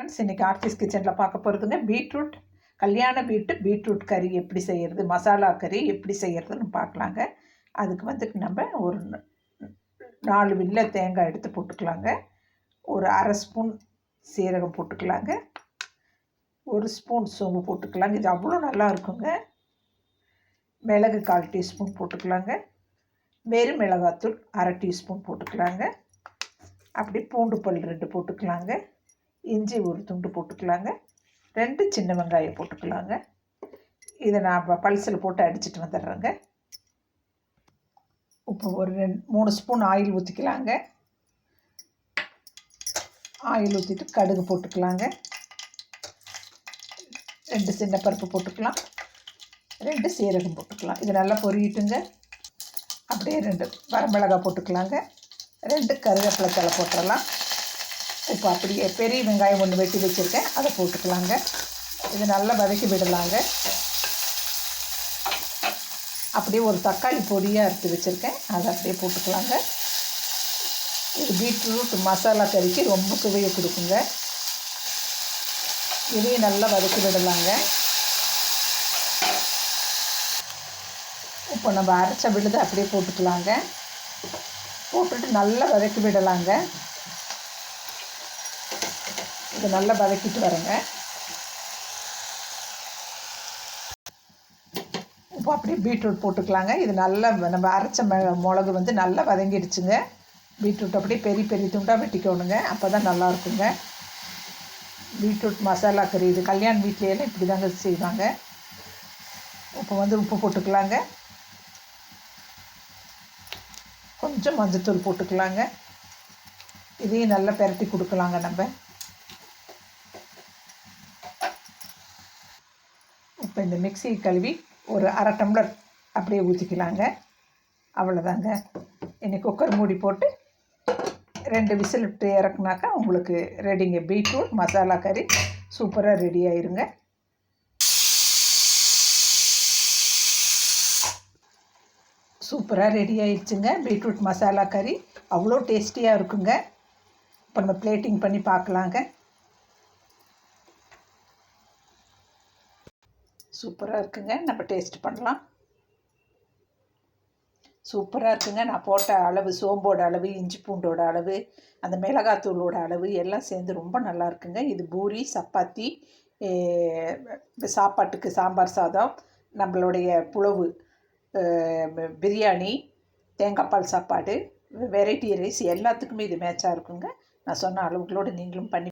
Friends, இன்றைக்கி ஆர்த்திஸ் கிச்சனில் பார்க்க போகிறதுங்க பீட்ரூட் கல்யாண பீட்ரூட் கறி எப்படி செய்கிறது, மசாலா கறி எப்படி செய்கிறதுன்னு பார்க்கலாங்க. அதுக்கு வந்துட்டு நம்ம ஒரு 4 வில்ல தேங்காய் எடுத்து போட்டுக்கலாங்க. ஒரு அரை ஸ்பூன் சீரகம் போட்டுக்கலாங்க. 1 ஸ்பூன் சோம்பு போட்டுக்கலாங்க. இது அவ்வளோ நல்லா இருக்குங்க. மிளகு 1/4 டீஸ்பூன் போட்டுக்கலாங்க. வெறும் மிளகாத்தூள் அரை டீஸ்பூன் போட்டுக்கலாங்க. அப்படி பூண்டு பல் 2 போட்டுக்கலாங்க. இஞ்சி ஒரு துண்டு போட்டுக்கலாங்க. 2 சின்ன வெங்காயம் போட்டுக்கலாங்க. இதை நான் பல்சில் போட்டு அடிச்சுட்டு வந்துடுறேங்க. இப்போ ஒரு 3 ஸ்பூன் ஆயில் ஊற்றிக்கலாங்க. ஆயில் ஊற்றிட்டு கடுகு போட்டுக்கலாங்க. 2 சின்ன பருப்பு போட்டுக்கலாம். 2 சீரகம் போட்டுக்கலாம். இது நல்லா பொரியட்டுங்க. அப்படியே 2 வரமிளகாய் போட்டுக்கலாங்க. 2 கருவேப்பிலை தழை போட்டுடலாம். இப்போ அப்படியே பெரிய வெங்காயம் 1 வெட்டி வச்சுருக்கேன், அதை போட்டுக்கலாங்க. இது நல்லா வதக்கி விடலாங்க. அப்படியே ஒரு தக்காளி பொடியாக எடுத்து வச்சுருக்கேன், அதை அப்படியே போட்டுக்கலாங்க. இது பீட்ரூட் மசாலா கறிக்கு ரொம்ப சுவையை கொடுக்குங்க. இதையும் நல்லா வதக்கி விடலாங்க. இப்போ நம்ம அரைச்ச விழுதை அப்படியே போட்டுக்கலாங்க. போட்டுட்டு நல்லா வதக்கி விடலாங்க. இது நல்லா வதக்கிட்டு வரேங்க. இப்போ அப்படியே பீட்ரூட் போட்டுக்கலாங்க. இது நல்லா நம்ம அரைச்ச மிளகு வந்து நல்லா வதங்கிடுச்சுங்க. பீட்ரூட் அப்படியே பெரிய பெரிய துண்டாக வெட்டிக்கணுங்க, அப்போ தான் நல்லா இருக்குங்க. பீட்ரூட் மசாலா கறி இது கல்யாண வீட்லையெல்லாம் இப்படி தாங்க செய்வாங்க. இப்போ வந்து உப்பு போட்டுக்கலாங்க. கொஞ்சம் மஞ்சத்தூள் போட்டுக்கலாங்க. இதையும் நல்லா பெரட்டி கொடுக்கலாங்க. நம்ம இப்போ இந்த மிக்ஸி கழுவி ஒரு அரை டம்ளர் அப்படியே ஊற்றிக்கலாங்க. அவ்வளோதாங்க. இனி குக்கர் மூடி போட்டு 2 விசில் விட்டு இறக்குனாக்கா உங்களுக்கு ரெடிங்க. பீட்ரூட் மசாலா கறி சூப்பராக ரெடி ஆயிருங்க. சூப்பராக ரெடி ஆயிடுச்சுங்க. பீட்ரூட் மசாலா கறி அவ்வளோ டேஸ்டியாக இருக்குங்க. இப்போ நம்ம பிளேட்டிங் பண்ணி பார்க்கலாங்க. சூப்பராக இருக்குங்க. நம்ம டேஸ்ட் பண்ணலாம். சூப்பராக இருக்குங்க. நான் போட்ட அளவு, சோம்போட அளவு, இஞ்சி பூண்டோட அளவு, அந்த மிளகாத்தூளோட அளவு எல்லாம் சேர்ந்து ரொம்ப நல்லா இருக்குங்க. இது பூரி, சப்பாத்தி, சாப்பாட்டுக்கு சாம்பார் சாதம், நம்மளுடைய புலவு, பிரியாணி, தேங்காய் பால் சாப்பாடு, வெரைட்டி ரைஸ் எல்லாத்துக்குமே இது மேட்சாக இருக்குங்க. நான் சொன்ன அளவுகளோடு நீங்களும் பண்ணி